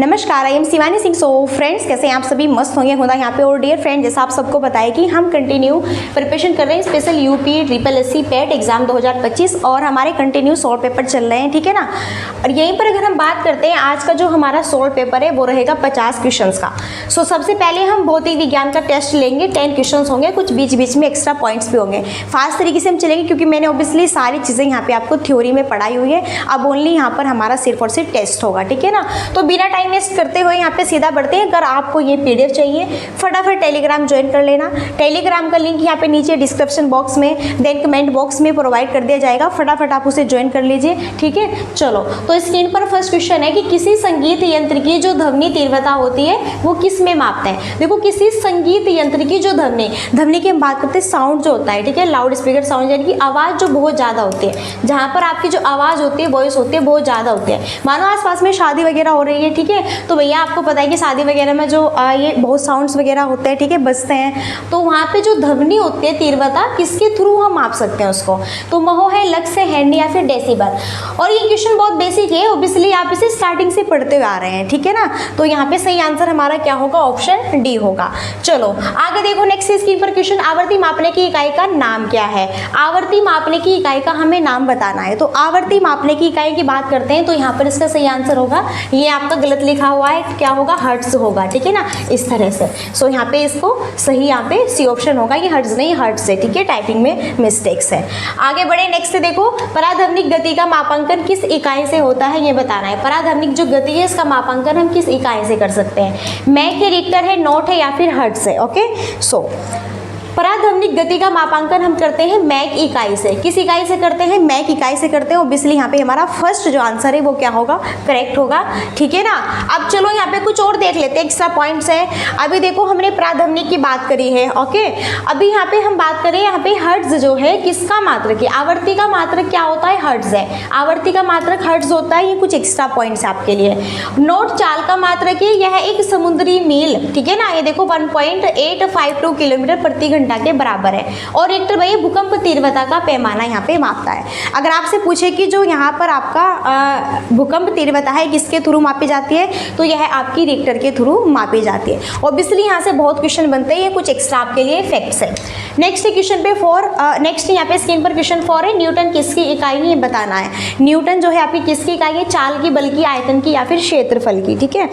नमस्कार, I am Shivani Singh. So friends, कैसे हैं आप सभी? मस्त होंगे होता यहाँ पे। और डियर फ्रेंड, जैसा आप सबको पता है कि हम कंटिन्यू प्रिपरेशन कर रहे हैं स्पेशल यूपी ट्रिपल एससी पेट एग्जाम 2025 और हमारे कंटिन्यू सॉल्व पेपर चल रहे हैं, ठीक है ना। और यहीं पर अगर हम बात करते हैं, आज का जो हमारा सॉल्व पेपर है वो रहेगा 50 क्वेश्चंस का। सो सबसे पहले हम भौतिक विज्ञान का टेस्ट लेंगे, 10 क्वेश्चंस होंगे, कुछ बीच बीच में एक्स्ट्रा पॉइंट्स भी होंगे। फास्ट तरीके से हम चलेंगे क्योंकि मैंने ऑब्वियसली सारी चीज़ें यहाँ पे आपको थ्योरी में पढ़ाई हुई है। अब ओनली यहाँ पर हमारा सिर्फ और सिर्फ टेस्ट होगा, ठीक है ना। तो बिना टाइम वेस्ट करते हुए यहाँ पे सीधा बढ़ते हैं। अगर आपको ये पीडीएफ चाहिए, फटाफट टेलीग्राम ज्वाइन कर लेना। टेलीग्राम का लिंक यहाँ पे नीचे डिस्क्रिप्शन बॉक्स में, देन कमेंट बॉक्स में प्रोवाइड कर दिया जाएगा। फटाफट आप उसे ज्वाइन कर लीजिए, ठीक है। चलो, तो स्क्रीन पर फर्स्ट क्वेश्चन है कि किसी संगीत यंत्र की जो ध्वनि तीव्रता होती है वो किस में मापते हैं। देखो, किसी संगीत यंत्र की जो ध्वनि की हम बात करते हैं, साउंड जो होता है, ठीक है, लाउड स्पीकर साउंड, यानी कि आवाज़ जो बहुत ज़्यादा होती है, जहाँ पर आपकी जो आवाज़ होती है, वॉइस होती है, बहुत ज़्यादा होती है। मानो आसपास में शादी वगैरह हो रही है, ठीक है, तो भैया आपको पता है कि शादी वगैरह में जो ये बहुत साउंड्स वगैरह होते हैं, ठीक है, बजते हैं, तो वहाँ पे जो ध्वनि होती है तीव्रता, किसके थ्रू हम माप सकते हैं उसको। तो महो है, लक्स है, हैंड या फिर डेसिबल। और ये क्वेश्चन बहुत बेसिक है, ऑब्वियसली आप इसे स्टार्टिंग से पढ़ते हुए आ रहे हैं, ठीक है ना। तो यहाँ पे सही आंसर हमारा क्या होगा? ऑप्शन डी होगा। चलो आगे देखो, नेक्स्ट स्क्रीन पर क्वेश्चन, आवर्ती मापने की इकाई का नाम क्या है। आवर्ती मापने की इकाई का हमें नाम बताना है। तो आवर्ती मापने की इकाई की बात करते हैं तो यहाँ पर इसका सही आंसर होगा, ये आपका गलत लिखा हुआ है, क्या होगा? हर्ट्ज होगा, ठीक है ना, इस तरह से। सो यहाँ पे इसको सही, यहाँ पे सी ऑप्शन होगा, ये हर्ट्ज नहीं हर्ट्ज है, ठीक है, टाइपिंग में मिस्टेक्स है। आगे बढ़े, नेक्स्ट देखो, पराध्वनिक गति का मापांकन किस इकाई से होता है, ये बताना है। पराध्वनिक जो गति है इसका मापांकन हम किस इकाई से कर सकते हैं? मैक है, रिक्टर है, नॉट है या फिर हर्ट्ज है। ओके, सो पराध्वनिक गति का मापांकन हम करते हैं मैक इकाई से। किस इकाई से करते हैं? मैक इकाई से करते हैं। ऑब्वियसली यहाँ पे हमारा फर्स्ट जो आंसर है वो क्या होगा? करेक्ट होगा, ठीक है ना। अब चलो यहाँ पे कुछ और देख लेते हैं, एक्स्ट्रा पॉइंट्स है। अभी देखो, हमने पराध्वनिक की बात करी है, ओके। अभी यहाँ पे हम बात करें, यहाँ पे हर्ट्ज जो है किसका मात्रक है? आवर्ती का मात्रक क्या होता है? हर्ट्ज है। आवर्ती का मात्रक हर्ट्ज होता है। ये कुछ एक्स्ट्रा पॉइंट्स आपके लिए। नोट चाल का मात्रक है, यह एक समुद्री मील, ठीक है ना। ये देखो 1.852 किलोमीटर प्रति घंटा के बराबर है। और रिक्टर भाई भूकंप तीव्रता का पैमाना यहाँ पे मापता है। अगर आपसे पूछे कि जो यहाँ पर आपका भूकंप तीव्रता है किसके थ्रू मापी जाती है, तो यह आपकी रिक्टर के थ्रू मापी जाती है। ऑब्वियसली यहाँ से बहुत क्वेश्चन बनते हैं, ये कुछ एक्स्ट्रा आपके लिए फैक्ट्स है। नेक्स्ट क्वेश्चन पे नेक्स्ट यहाँ पे स्क्रीन पर क्वेश्चन 4 है, न्यूटन किसकी इकाई है, ये बताना है। न्यूटन जो है आपकी किसकी इकाई है? चाल की, बल की, आयतन की या फिर क्षेत्रफल की, ठीक है।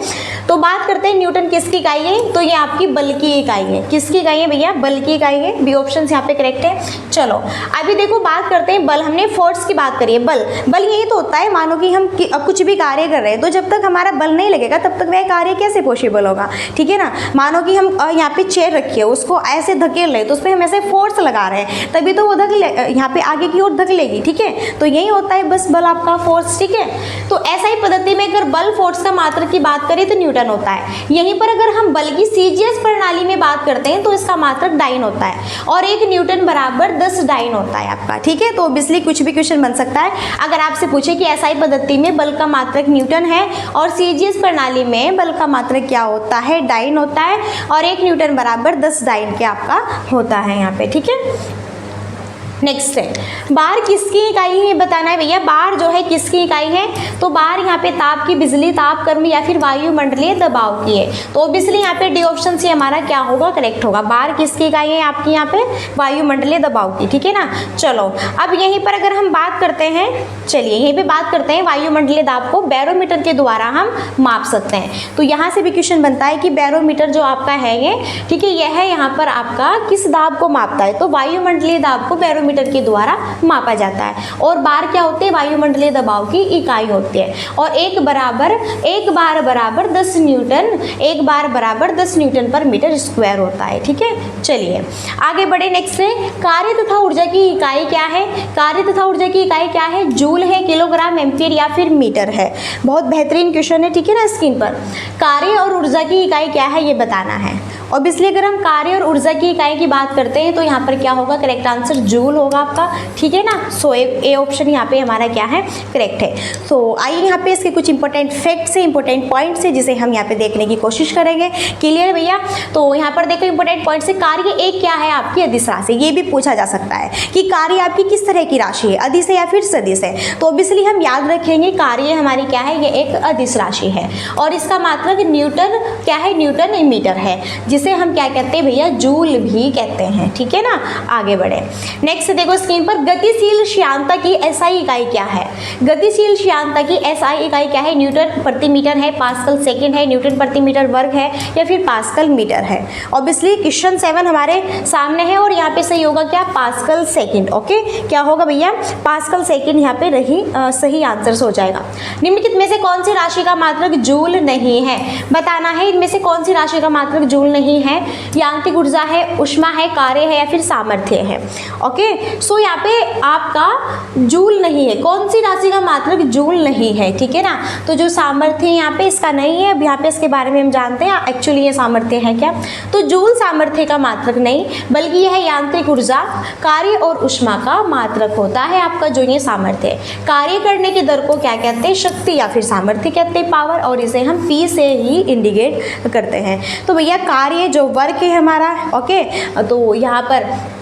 तो बात करते हैं न्यूटन किसकी इकाई है, तो ये आपकी बल की इकाई है। किसकी इकाई है भैया? बल की इकाई है। बी ऑप्शन यहाँ पे करेक्ट है। चलो अभी देखो, बात करते हैं बल। हमने फोर्स की बात करी है। बल यही तो होता है, मानो कि हम कुछ भी कार्य कर रहे हैं, तो जब तक हमारा बल नहीं लगेगा तब तक वह कार्य कैसे पॉसिबल होगा, ठीक है ना। मानो कि हम यहाँ पे चेयर रखी है, उसको ऐसे धकेल रहे, तो उस पर हम ऐसे फोर्स लगा रहे हैं, तभी तो वो यहाँ पे आगे की ओर धकेलेगी, ठीक है। तो यही होता है बस बल आपका, फोर्स, ठीक है। तो ऐसा ही पद्धति में अगर बल फोर्स का मात्रक की बात करें तो न्यूटन होता है। यहीं पर अगर हम बल की सीजीएस प्रणाली में बात करते हैं तो इसका मात्रक डाइन होता है, और 1 न्यूटन बराबर 10 डाइन होता है आपका, ठीक है। तो ऑब्वियसली कुछ भी क्वेश्चन बन सकता है। अगर आपसे पूछे कि एसआई पद्धति में बल का मात्रक न्यूटन है और सीजीएस प्रणाली में बल का मात्रक क्या होता है? डाइन होता है, और 1 न्यूटन बराबर 10 डाइन के आपका होता है यहाँ पे, ठीक है। नेक्स्ट है, बार किसकी इकाई है, बताना है भैया। बार जो है किसकी इकाई है? तो बार यहाँ पे ताप की, बिजली, ताप कर्म या फिर वायुमंडलीय दबाव की है। तो ऑब्वियसली यहाँ पे डी ऑप्शन से हमारा क्या होगा? करेक्ट होगा। बार किसकी इकाई है आपकी? यहाँ पे वायुमंडलीय दबाव की, ठीक है ना। चलो अब यहीं पर अगर हम बात करते हैं, चलिए यहीं पे बात करते हैं, वायुमंडलीय दाब को बैरोमीटर के द्वारा हम माप सकते हैं। तो यहाँ से भी क्वेश्चन बनता है कि बैरोमीटर जो आपका है ये, ठीक है, यह यहाँ पर आपका किस दाब को मापता है? तो वायुमंडलीय दाब को बैरोमीटर के द्वारा मापा जाता है। और बार क्या होते हैं? वायुमंडलीय दबाव की इकाई होती है। और एक बार बराबर 10 न्यूटन, 1 बार बराबर 10 न्यूटन पर मीटर स्क्वायर होता है, ठीक है। चलिए आगे बढ़े, नेक्स्ट है, कार्य तथा ऊर्जा की इकाई क्या है? कार्य तथा ऊर्जा की इकाई क्या है? जूल है, किलोग्राम, एम्पीयर या फिर मीटर है। बहुत बेहतरीन क्वेश्चन है, ठीक है ना। स्क्रीन पर कार्य और ऊर्जा की इकाई क्या है, ये बताना है। ऑब्वियसली अगर हम कार्य और ऊर्जा की इकाई की बात करते हैं तो यहाँ पर क्या होगा? करेक्ट आंसर जूल होगा आपका, ठीक है ना। सो ए ऑप्शन यहाँ पे हमारा क्या है, करेक्ट है। सो आइए यहाँ पे इसके कुछ इंपॉर्टेंट फैक्ट्स है, इंपॉर्टेंट पॉइंट्स है, जिसे हम यहाँ पे देखने की कोशिश करेंगे। क्लियर भैया। तो यहाँ पर देखो इंपॉर्टेंट पॉइंट से, कार्य एक क्या है आपकी अदिश राशि, ये भी पूछा जा सकता है कि कार्य आपकी किस तरह की राशि है, अदिश है या फिर सदिश है। तो ऑब्वियसली हम याद रखेंगे कार्य हमारी क्या है, ये एक अदिश राशि है और इसका मात्रक न्यूटन क्या है, न्यूटन मीटर है, जिसे हम क्या कहते हैं भैया, जूल भी कहते हैं, ठीक है ना। आगे बढ़े। नेक्स्ट देखो स्क्रीन पर, गतिशील श्यानता की एसआई इकाई क्या है। गतिशील श्यानता की एसआई इकाई क्या है, न्यूटन प्रति मीटर है, पास्कल सेकंड है, न्यूटन प्रति मीटर वर्ग है या फिर पास्कल मीटर है। ऑब्वियसली क्वेश्चन 7 हमारे सामने है और यहाँ पे सही होगा क्या, पास्कल सेकंड। ओके, क्या होगा भैया, पास्कल सेकंड यहाँ पे सही आंसर हो जाएगा। निम्नलिखित में से कौन सी राशि का मात्रक जूल नहीं है, बताना है। इनमें से कौन सी राशि का मात्रक जूल नहीं है, यांत्रिक ऊर्जा है, ऊष्मा है, कार्य है या फिर सामर्थ्य है। ओके, सो यहाँ पे आपका जूल नहीं है, कौन सी राशि का मात्रक जूल नहीं है, ठीक है ना। तो जो सामर्थ्य है यहाँ पे इसका नहीं है, अब यहाँ पे इसके बारे में हम जानते हैं एक्चुअली ये सामर्थ्य है क्या। तो जूल सामर्थ्य का मात्रक नहीं, बल्कि यह यांत्रिक ऊर्जा, कार्य और ऊष्मा का मात्रक होता है आपका जो ये सामर्थ्य है। कार्य करने की दर को क्या कहते हैं, शक्ति या फिर सामर्थ्य कहते हैं, पावर, और इसे हम पी से ही इंडिकेट करते हैं। तो भैया कार्य जो वर्क है हमारा, ओके, तो यहाँ पर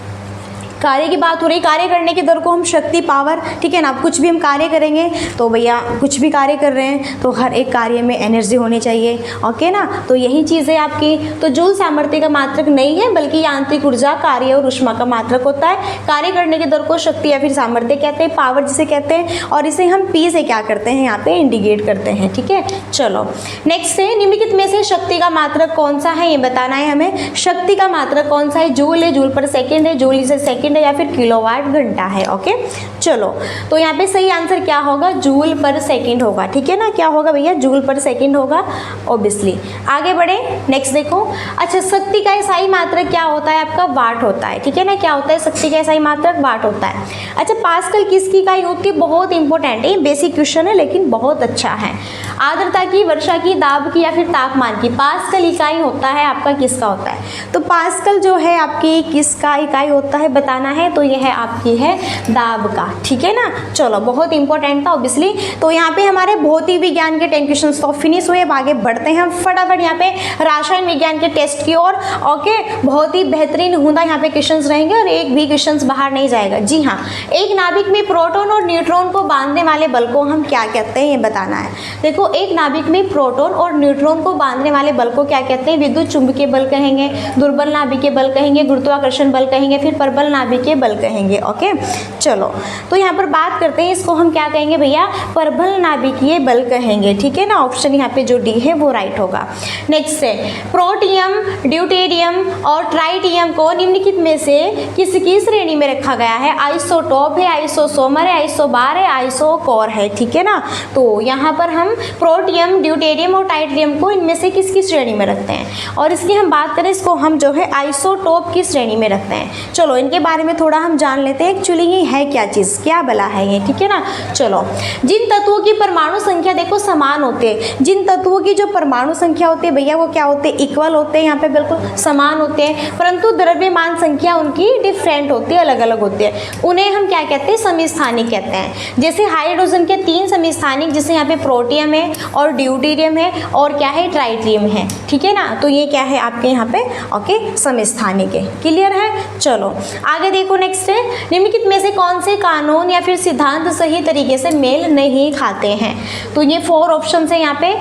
कार्य की बात हो रही, कार्य करने की दर को हम शक्ति, पावर, ठीक है ना। अब कुछ भी हम कार्य करेंगे तो भैया कुछ भी कार्य कर रहे हैं तो हर एक कार्य में एनर्जी होनी चाहिए, ओके ना। तो यही चीज़ है आपकी। तो जूल सामर्थ्य का मात्रक नहीं है, बल्कि यांत्रिक ऊर्जा, कार्य और ऊष्मा का मात्रक होता है। कार्य करने की दर को शक्ति या फिर सामर्थ्य कहते हैं, पावर जिसे कहते हैं, और इसे हम पी से क्या करते हैं, यहाँ पे इंडिकेट करते हैं, ठीक है। चलो नेक्स्ट है, निम्नलिखित में से शक्ति का मात्रक कौन सा है, ये बताना है हमें। शक्ति का मात्रक कौन सा है, जूल है, जूल पर सेकेंड है, जूल से सेकेंड है या फिर किलोवाट घंटा है। ओके, चलो तो यहाँ पे सही आंसर क्या होगा, जूल पर सेकंड होगा, ठीक है ना। क्या होगा भैया, जूल पर सेकंड होगा ऑब्वियसली। आगे बढ़े, नेक्स्ट देखो। अच्छा, शक्ति का एसआई मात्रक क्या होता है आपका, वाट होता है, ठीक है ना। क्या होता है, शक्ति का एसआई मात्रक वाट होता है। अच्छा, पास्कल किसकी इकाई होती है, बहुत इंपॉर्टेंट है, बेसिक क्वेश्चन है लेकिन बहुत अच्छा है। आर्द्रता की, वर्षा की, दाब की या फिर तापमान की पास्कल इकाई होता है आपका किसका होता है। तो पास्कल जो है आपकी किसका इकाई होता है बताना है, तो यह आपकी है दाब का, ठीक है ना। चलो बहुत इंपॉर्टेंट था ऑब्वियसली। तो यहाँ पे हमारे भौतिक विज्ञान के 10 क्वेश्चन तो फिनिश हुए। अब आगे बढ़ते हैं हम फटाफट यहाँ पे रासायन विज्ञान के टेस्ट की ओर। ओके, बहुत ही बेहतरीन हुंदा यहाँ पे क्वेश्चंस रहेंगे और एक भी क्वेश्चंस बाहर नहीं जाएगा। जी हाँ, एक नाभिक में प्रोटॉन और न्यूट्रॉन को बांधने वाले बल को हम क्या कहते हैं, ये बताना है। देखो, एक नाभिक में प्रोटॉन और न्यूट्रॉन को बांधने वाले बल को क्या कहते हैं, विद्युत चुंबकीय बल कहेंगे, दुर्बल नाभिकीय बल कहेंगे, गुरुत्वाकर्षण बल कहेंगे, फिर प्रबल नाभिकीय बल कहेंगे। ओके, चलो तो यहाँ पर बात करते हैं, इसको हम क्या कहेंगे भैया, प्रबल नाभिकीय बल कहेंगे, ठीक है ना। ऑप्शन यहाँ पे जो डी है वो राइट होगा। नेक्स्ट है, प्रोटियम, ड्यूटेरियम और ट्राइटियम को निम्नलिखित में से किसकी श्रेणी में रखा गया है। आइसोटॉप है, आइसोसोमर है, आइसोबार है, आइसोकोर है, ठीक है ना। तो यहाँ पर हम प्रोटियम, ड्यूटेरियम और ट्राइटियम को इनमें से किसकी श्रेणी में रखते हैं, और इसकी हम बात करें, इसको हम जो है आइसोटॉप की श्रेणी में रखते हैं। चलो इनके बारे में थोड़ा हम जान लेते हैं, एक्चुअली ये है क्या चीज़, क्या बला है ये, ठीक है ना। चलो, जिन तत्वों की परमाणु संख्या देखो समान होते हैं, जिन तत्वों की जो परमाणु संख्या होती है भैया वो क्या होते हैं, इक्वल होते हैं, यहाँ पे बिल्कुल समान होते हैं, परंतु द्रव्यमान संख्या उनकी डिफरेंट होती है, अलग अलग होती है। उन्हें हम क्या कहते हैं, समस्थानिक कहते हैं। जैसे हाइड्रोजन के 3 समस्थानिक, जैसे यहाँ पे प्रोटियम है और ड्यूटेरियम है और क्या है, ट्राइटियम है, ठीक है ना। तो ये क्या है आपके यहाँ पे, ओके, समस्थानिक है। क्लियर है। चलो आगे देखो, नेक्स्ट है, निम्नलिखित में से कौन से कानून या फिर सिद्धांत सही तरीके से मेल नहीं खाते हैं। तो ये 4 ऑप्शन है यहाँ पे।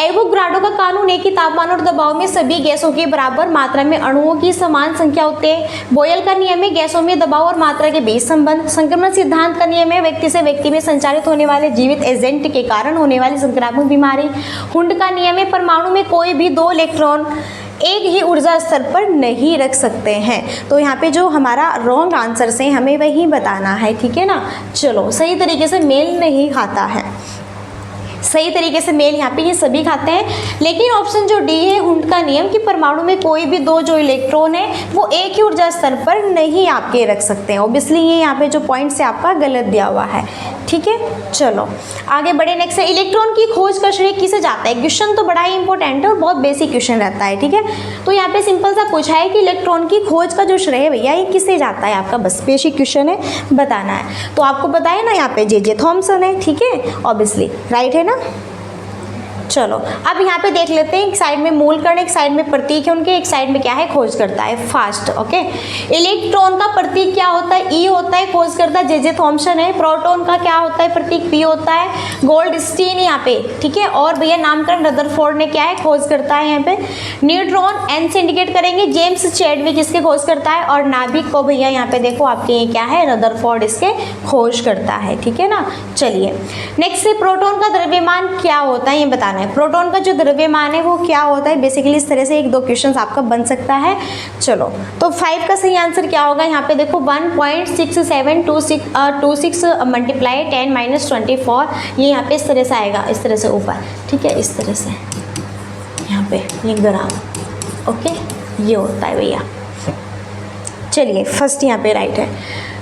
एवोगाड्रो का कानून एक ही तापमान और दबाव में सभी गैसों के बराबर मात्रा में अणुओं की समान संख्या होती है। बॉयल का नियम है गैसों में दबाव और मात्रा के बीच संबंध। संक्रमण सिद्धांत का नियम है व्यक्ति से व्यक्ति में संचारित होने वाले जीवित एजेंट के कारण होने वाली संक्रामक बीमारी। हुंड का नियम है परमाणु में कोई भी 2 इलेक्ट्रॉन एक ही ऊर्जा स्तर पर नहीं रख सकते हैं। तो यहाँ पे जो हमारा रॉन्ग आंसर से हमें वही बताना है, ठीक है ना। चलो, सही तरीके से मेल नहीं खाता है। सही तरीके से मेल यहाँ पे ये सभी खाते हैं। लेकिन ऑप्शन जो डी है, हुंट का नियम कि परमाणु में कोई भी दो जो इलेक्ट्रॉन है वो एक ही ऊर्जा स्तर पर नहीं आपके रख सकते हैं। ऑब्वियसली ये यहाँ पे जो पॉइंट से आपका गलत दिया हुआ है, ठीक है। चलो आगे बढ़े। नेक्स्ट है इलेक्ट्रॉन की खोज का श्रेय किसे जाता है। क्वेश्चन तो बड़ा ही इंपॉर्टेंट है और बहुत बेसिक क्वेश्चन रहता है, ठीक है। तो यहाँ पे सिंपल सा पूछा है कि इलेक्ट्रॉन की खोज का जो श्रेय है भैया ये किसे जाता है, आपका बस बेसिक क्वेश्चन है, बताना है। तो आपको पता है ना, यहाँ पे जे थॉमसन है, ठीक है, ऑब्वियसली राइट है ना। चलो अब यहाँ पे देख लेते हैं, एक साइड में मूल कण, एक साइड में प्रतीक है उनके, एक साइड में क्या है, खोज करता है, फास्ट। ओके, इलेक्ट्रॉन का प्रतीक क्या होता है, ई होता है, खोज करता है जे थॉमसन है। प्रोटॉन का क्या होता है, प्रतीक पी होता है, गोल्डस्टीन यहाँ पे, ठीक है। और भैया नामकरण रदरफोर्ड ने क्या है, खोज करता है यहाँ पे। न्यूट्रॉन एन से इंडिकेट करेंगे, जेम्स चैडविक इसके खोज करता है। और नाभिक को भैया यहाँ पे देखो आपके ये क्या है, रदरफोर्ड इसके खोज करता है, ठीक है ना। चलिए नेक्स्ट से प्रोटॉन का द्रव्यमान क्या होता है ये बताना। प्रोटॉन का जो द्रव्यमान है वो क्या होता है, बेसिकली इस तरह से एक दो क्वेश्चन आपका बन सकता है। चलो तो 5 का सही आंसर क्या होगा, यहाँ पे देखो 1.6726 मल्टीप्लाई 10 - 24, ये यहाँ पे इस तरह से आएगा, इस तरह से ऊपर, ठीक है, इस तरह से यहाँ पे ये ग्राम। ओके, ये होता है भैया। चलिए फर्स्ट यहाँ पे राइट है।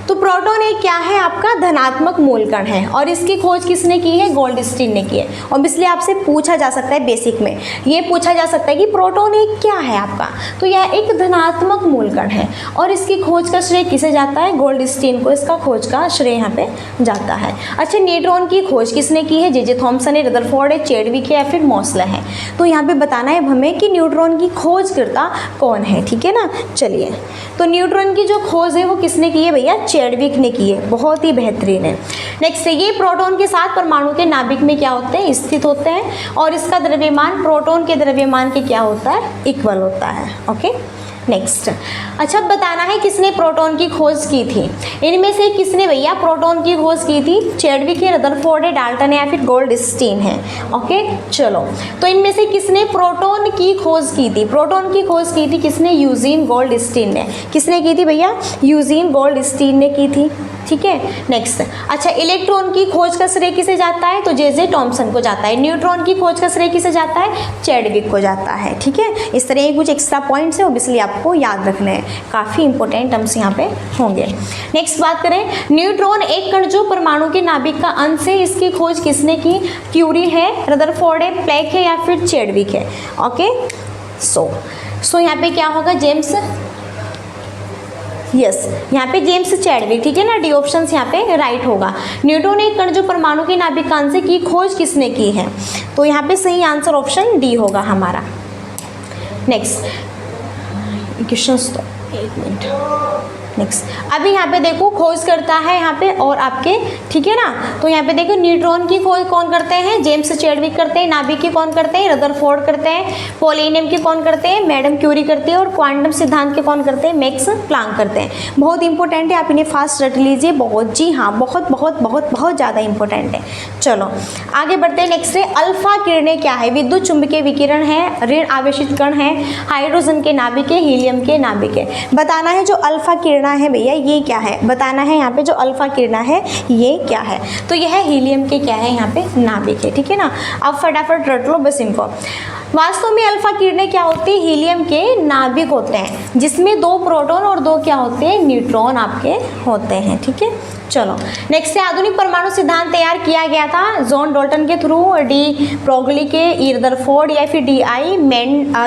तो प्रोटॉन एक क्या है, आपका धनात्मक मूलकण है और इसकी खोज किसने की है, गोल्डस्टीन ने की है। ऑब्वियसली आपसे पूछा जा सकता है, बेसिक में ये पूछा जा सकता है कि प्रोटॉन एक क्या है आपका, तो यह एक धनात्मक मूलकण है और इसकी खोज का श्रेय किसे जाता है, गोल्डस्टीन को इसका खोज का श्रेय यहाँ पे जाता है। अच्छा, न्यूट्रॉन की खोज किसने की है, जे थॉमसन है, रदरफोर्ड है, चैडविक है या फिर मोसले है। तो यहाँ पे बताना है हमें कि न्यूट्रॉन की खोजकर्ता कौन है, ठीक है ना। चलिए तो न्यूट्रॉन की जो खोज है वो किसने की है भैया, चैडविक ने की है, बहुत ही बेहतरीन है। नेक्स्ट है ये प्रोटॉन के साथ परमाणु के नाभिक में क्या होते हैं, स्थित होते हैं और इसका द्रव्यमान प्रोटॉन के द्रव्यमान के क्या होता है, इक्वल होता है। ओके नेक्स्ट, अच्छा बताना है किसने प्रोटॉन की खोज की थी। इनमें से किसने भैया प्रोटॉन की खोज की थी, चैडविक है, रदरफोर्ड है, डाल्टन है या फिर गोल्डस्टीन है। ओके चलो, तो इनमें से किसने प्रोटॉन की खोज की थी, प्रोटॉन की खोज की थी किसने, यूजीन गोल्डस्टीन ने। किसने की थी भैया, यूजीन गोल्डस्टीन ने की थी, ठीक है। नेक्स्ट, अच्छा इलेक्ट्रॉन की खोज का श्रेय किसे जाता है, तो जे थॉमसन को जाता है। न्यूट्रॉन की खोज का श्रेय किसे जाता है, चैडविक को जाता है, ठीक है। इस तरह के कुछ एक्स्ट्रा पॉइंट्स है, ऑब्वियसली आपको याद रखने हैं, काफ़ी इंपॉर्टेंट टर्म्स यहाँ पे होंगे। नेक्स्ट बात करें, न्यूट्रॉन एक कण जो परमाणु के नाभिक का अंश है, इसकी खोज किसने की, क्यूरी है, रदरफोर्ड है, प्लैंक है या फिर चैडविक है। ओके सो यहाँ पे क्या होगा, जेम्स, यस यहाँ पे जेम्स चैडविक, ठीक है ना, डी ऑप्शन यहाँ पे राइट होगा। न्यूट्रॉन एक कण जो परमाणु के नाभिक का अंश है की खोज किसने की है, तो यहाँ पे सही आंसर ऑप्शन डी होगा हमारा। नेक्स्ट क्वेश्चंस, तो एक मिनट। नेक्स्ट, अभी यहाँ पे देखो खोज करता है यहाँ पे और आपके, ठीक है ना। तो यहाँ पे देखो न्यूट्रॉन की खोज कौन करते हैं, जेम्स चैडविक करते हैं, नाभिक की कौन करते हैं, रदरफोर्ड करते हैं, पोलिनियम की कौन करते हैं, मैडम क्यूरी करती है, और क्वांटम सिद्धांत के कौन करते हैं, मैक्स प्लांक करते हैं। बहुत इंपॉर्टेंट है, आप इन्हें फास्ट रट लीजिए, बहुत, जी हाँ बहुत बहुत बहुत बहुत ज़्यादा इंपॉर्टेंट है। चलो आगे बढ़ते हैं। नेक्स्ट है अल्फा किरणें क्या है, विद्युत चुंबकीय विकिरण है, ऋण आवेशित कण है, हाइड्रोजन के नाभिक है, हीलियम के नाभिक है। बताना है जो अल्फा किरणा है भैया ये क्या है, बताना है यहाँ पे जो अल्फा किरणा है ये क्या है, तो यह हीलियम के क्या है, यहाँ पे नाभिक है, ठीक है ना। अब फटाफट रट लो बस इनको। वास्तव में अल्फा किरणें क्या होती है, हीलियम के नाभिक होते हैं जिसमें 2 प्रोटॉन और 2 क्या होते हैं, न्यूट्रॉन आपके होते हैं, ठीक है। चलो नेक्स्ट है आधुनिक परमाणु सिद्धांत तैयार किया गया था जॉन डाल्टन के थ्रू, डी ब्रोगली के, रदरफोर्ड या फिर डी आई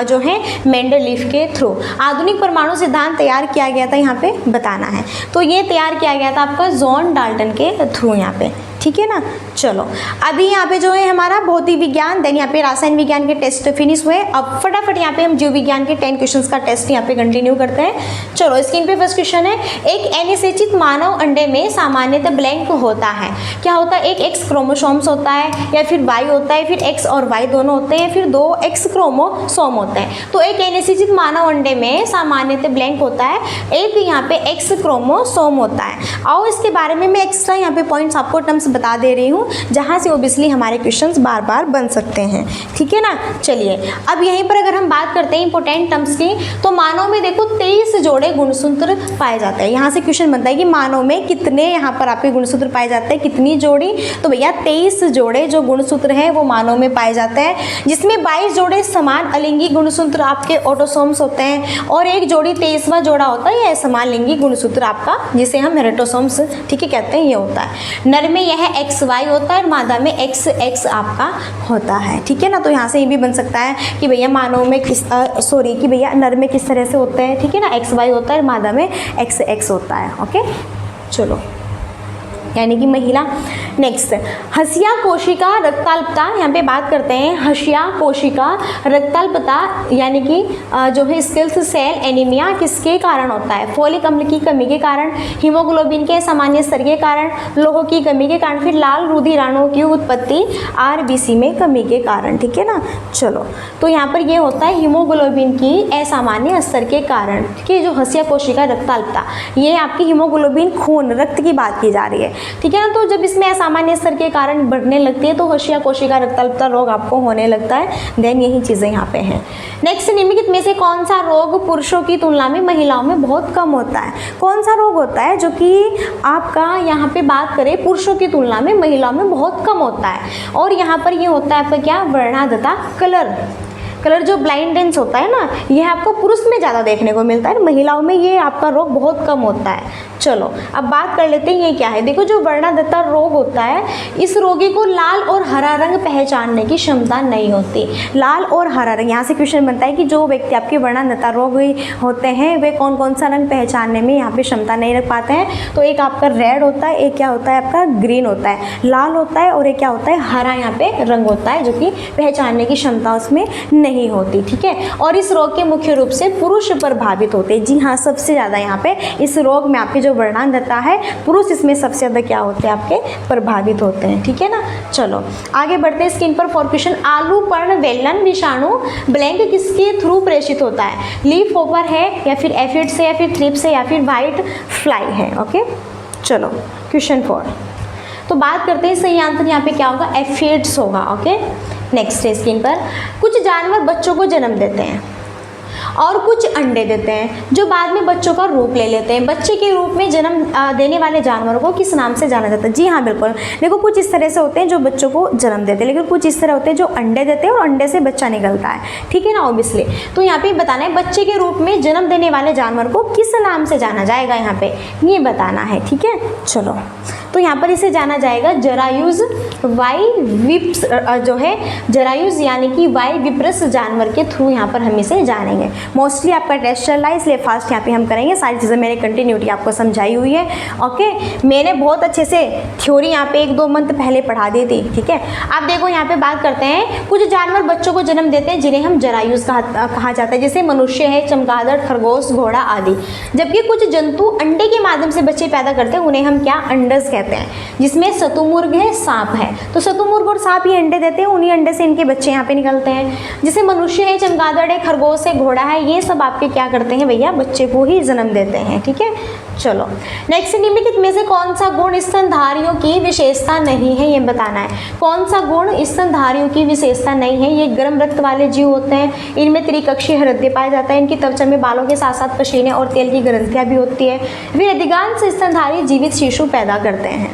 जो है मेंडलीफ के थ्रू। आधुनिक परमाणु सिद्धांत तैयार किया गया था यहाँ पे बताना है, तो ये तैयार किया गया था आपका जॉन डाल्टन के थ्रू यहाँ पे, ठीक है ना। चलो अभी यहाँ पे जो है हमारा भौतिक विज्ञान, देन यहाँ पे रासायन विज्ञान के टेस्ट फिनिश हुए। अब फटाफट यहाँ पे हम जीव विज्ञान के 10 क्वेश्चंस का टेस्ट यहाँ पे कंटिन्यू करते हैं। चलो स्क्रीन पे फर्स्ट क्वेश्चन है, एक अनिषेचित मानव अंडे में सामान्यतः ब्लैंक होता है, क्या होता है, एक एक्स क्रोमोसोम्स होता है या फिर वाई होता है, फिर एक्स और वाई दोनों होते हैं, फिर 2 एक्स क्रोमोसोम होते हैं। तो एक अनिषेचित मानव अंडे में सामान्यतः ब्लैंक होता है, एक यहाँ पे एक्स क्रोमोसोम होता है। आओ इसके बारे में मैं एक्स्ट्रा यहाँ पे पॉइंट्स आपको टर्म्स बता दे रही हूँ, जहाँ से ओबियसली हमारे क्वेश्चंस बार बार बन सकते हैं, ठीक है ना। चलिए अब यहीं पर अगर हम बात करते हैं इंपॉर्टेंट टर्म्स की, तो मानव में देखो 23 जोड़े गुणसूत्र पाए जाते हैं। यहाँ से क्वेश्चन बनता है कि मानव में कितने यहाँ पर आपके गुणसूत्र पाए जाते हैं, कितनी जोड़ी, तो भैया 23 जोड़े जो गुणसूत्र हैं वो मानव में पाए जाते हैं, जिसमें 22 जोड़े समान अलिंगी गुणसूत्र आपके ऑटोसोम्स होते हैं और एक जोड़ी 23वां जोड़ा होता है यह समान लिंगी गुणसूत्र आपका, जिसे हम हेटेरोसोम्स ठीक है कहते हैं, ये होता है। नर में यह XY होता है और मादा में XX आपका होता है, ठीक है ना। तो यहाँ से ये भी बन सकता है कि भैया मानव में कि भैया नर में किस तरह से होते हैं, ठीक है ना, XY होता है, मादा में XX होता है। ओके चलो, यानी कि महिला। नेक्स्ट, हसिया कोशिका रक्ताल्पता, यहाँ पे बात करते हैं हसिया कोशिका रक्ताल्पता, यानी कि जो है स्किल्स सेल एनीमिया किसके कारण होता है, फोलिक अम्ल की कमी के कारण, हीमोग्लोबिन के सामान्य स्तर के कारण, लोह की कमी के कारण, फिर लाल रुधिराणुओं की उत्पत्ति RBC में कमी के कारण, ठीक है ना। चलो, तो यहाँ पर ये होता है हीमोग्लोबिन की असामान्य स्तर के कारण, ठीक है। जो हसिया कोशिका रक्ताल्पता, ये आपकी हीमोग्लोबिन खून रक्त की बात की जा रही है, ठीक है ना। तो जब इसमें असामान्य स्तर के कारण बढ़ने लगती है तो हसिया कोशिका रक्ताल्पता रोग आपको होने लगता है। देन यही चीज़ें यहाँ पे हैं। नेक्स्ट, निम्नलिखित में से कौन सा रोग पुरुषों की तुलना में महिलाओं में बहुत कम होता है, कौन सा रोग होता है जो कि आपका यहाँ पे बात करें पुरुषों की तुलना में महिलाओं में बहुत कम होता है, और यहाँ पर ये होता है आपका क्या, वर्णांधता, कलर जो ब्लाइंडेंस होता है ना, यह आपको पुरुष में ज़्यादा देखने को मिलता है, महिलाओं में ये आपका रोग बहुत कम होता है। चलो अब बात कर लेते हैं ये क्या है। देखो, जो वर्णांधता रोग होता है, इस रोगी को लाल और हरा रंग पहचानने की क्षमता नहीं होती। लाल और हरा रंग, यहाँ से क्वेश्चन बनता है कि जो व्यक्ति आपके वर्णांधता रोग होते हैं वे कौन कौन सा रंग पहचानने में यहाँ पे क्षमता नहीं रख पाते हैं। तो एक आपका रेड होता है, एक क्या होता है आपका ग्रीन होता है, लाल होता है, और एक क्या होता है हरा यहाँ पे रंग होता है, जो कि पहचानने की क्षमता उसमें नहीं होती, ठीक है। और इस रोग के मुख्य रूप से पुरुष प्रभावित होते हैं। जी हाँ, सबसे ज़्यादा यहाँ पे इस रोग में आपके जो वर्णांधता है, पुरुष इसमें सबसे ज़्यादा क्या होते हैं आपके प्रभावित होते हैं, ठीक है ना। चलो आगे बढ़ते हैं। स्किन पर फॉर क्वेश्चन, आलू पर्ण वेलन विषाणु ब्लैंक किसके थ्रू प्रेषित होता है, लीफ होपर है, या फिर एफिड से, या फिर थ्रिप्स है, या फिर वाइट फ्लाई है। ओके चलो, क्वेश्चन 4 तो बात करते हैं, सही आंसर यहाँ पे क्या होगा, एफिड्स होगा। ओके नेक्स्ट है, स्किन पर कुछ जानवर बच्चों को जन्म देते हैं और कुछ अंडे देते हैं जो बाद में बच्चों का रूप ले लेते हैं। बच्चे के रूप में जन्म देने वाले जानवरों को किस नाम से जाना जाता है? जी हाँ बिल्कुल, देखो कुछ इस तरह से होते हैं जो बच्चों को जन्म देते हैं, लेकिन कुछ इस तरह होते हैं जो अंडे देते हैं और अंडे से बच्चा निकलता है, ठीक है ना, ऑब्वियसली। तो यहाँ पे बताना है बच्चे के रूप में जन्म देने वाले जानवर को किस नाम से जाना जाएगा, यहाँ पे ये बताना है, ठीक है। चलो तो यहाँ पर इसे जाना जाएगा जरायुज वाई विप्स, जो है जरायुज यानी कि वाई विप्रस जानवर के थ्रू यहाँ पर हम इसे जानेंगे। मोस्टली आपका टेस्ट चल रहा है इसलिए फास्ट यहाँ पे हम करेंगे, सारी चीज़ें मैंने कंटिन्यूटी आपको समझाई हुई है। ओके, मैंने बहुत अच्छे से थ्योरी यहाँ पे 1-2 मंथ पहले पढ़ा दी थी, ठीक है। आप देखो यहाँ पे बात करते हैं, कुछ जानवर बच्चों को जन्म देते हैं जिन्हें हम जरायुज कहा जाता है, जैसे मनुष्य है, चमगादड़, खरगोश, घोड़ा आदि। जबकि कुछ जंतु अंडे के माध्यम से बच्चे पैदा करते हैं, उन्हें हम क्या अंडस कहते हैं, जिसमें शतुमुर्ग है, सांप है। तो शतुमुर्ग और सांप ये अंडे देते हैं, उन्हीं अंडे से इनके बच्चे यहाँ पे निकलते हैं। जैसे मनुष्य है, चमगादड़ है, खरगोश है, घोड़ा है, ये सब आपके क्या करते हैं भैया, बच्चे को ही जन्म देते हैं, ठीक है। चलो नेक्स्ट, निम्नलिखित में से कौन सा गुण स्तनधारियों की विशेषता नहीं है, ये बताना है। कौन सा गुण स्तनधारियों की विशेषता नहीं है? ये गर्म रक्त वाले जीव होते हैं, इनमें त्रिकक्षीय हृदय पाया जाता है, इनकी त्वचा में बालों के साथ साथ पसीने और तेल की ग्रंथियां भी होती है। फिर अधिकांश स्तनधारी जीवित शिशु पैदा करते हैं।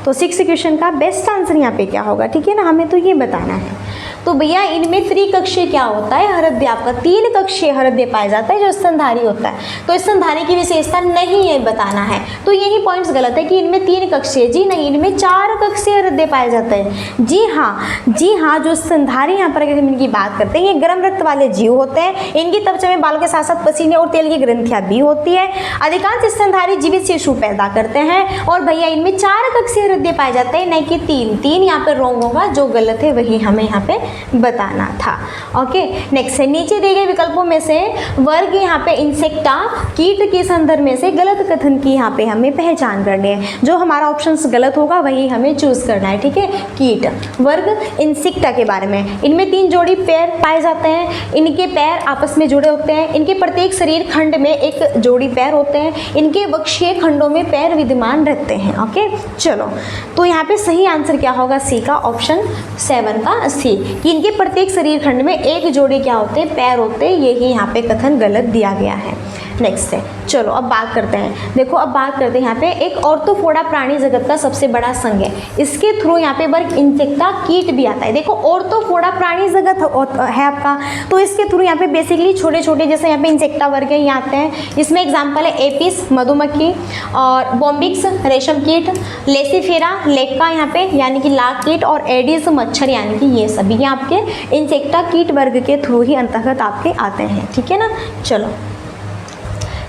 तो 6 क्वेश्चन का बेस्ट आंसर यहाँ पे क्या होगा, ठीक है ना, हमें तो ये बताना है। तो भैया इनमें त्रिकक्षीय क्या होता है, हृदय आपका 3 कक्षीय हृदय पाया जाता है जो स्तनधारी होता है। तो स्तनधारी की विशेषता नहीं है बताना है, तो यही पॉइंट्स गलत है कि इनमें 3 कक्षीय, जी नहीं, इनमें 4 कक्षीय हृदय पाए जाते हैं। जी हाँ, जो स्तनधारी यहाँ पर अगर हम इनकी बात करते हैं, ये गर्म रक्त वाले जीव होते हैं, इनकी त्वचा में बालों के साथ साथ पसीने और तेल की ग्रंथियां भी होती है। अधिकांश स्तनधारी जीवित शिशु पैदा करते हैं, और भैया इनमें 4 कक्षीय हृदय पाए जाते हैं, नहीं कि 3 यहाँ पे रॉन्ग होगा, जो गलत है वही हमें यहाँ पे बताना था। ओके, नेक्स्ट है, नीचे दिए गए विकल्पों में से वर्ग यहाँ पे इंसेक्टा कीट के संदर्भ में से गलत कथन की यहाँ पे हमें पहचान करनी है। जो हमारा ऑप्शन गलत होगा वही हमें चूज करना है। ठीक है, कीट वर्ग इंसेक्टा के बारे में, इनमें 3 जोड़ी पैर पाए जाते हैं, इनके पैर आपस में जुड़े होते हैं, इनके प्रत्येक शरीर खंड में एक जोड़ी पैर होते हैं, इनके वक्षीय खंडों में पैर विद्यमान रहते हैं। ओके, चलो, तो यहाँ पे सही आंसर क्या होगा? सी का ऑप्शन 7 का सी, कि इनके प्रत्येक शरीर खंड में एक जोड़ी क्या होते हैं? पैर होते हैं। यही यहाँ पे कथन गलत दिया गया है। नेक्स्ट है, चलो अब बात करते हैं। देखो अब बात करते हैं यहाँ पे एक ऑर्थोपोडा प्राणी जगत का सबसे बड़ा संघ है, इसके थ्रू यहाँ पे वर्ग इंसेक्टा कीट भी आता है। देखो ऑर्थोपोडा प्राणी जगत है आपका, तो इसके थ्रू यहाँ पे बेसिकली छोटे छोटे जैसे यहाँ पे इंसेक्टा वर्ग है ये आते हैं। इसमें एग्जाम्पल है एपिस मधुमक्खी, और बॉम्बिक्स रेशम कीट, लेसिफेरा लेक्का यहाँ पे यानी कि लाख कीट, और एडिस मच्छर यानी कि ये सभी ये आपके इंसेक्टा कीट वर्ग के थ्रू ही अंतर्गत आपके आते हैं। ठीक है ना। चलो,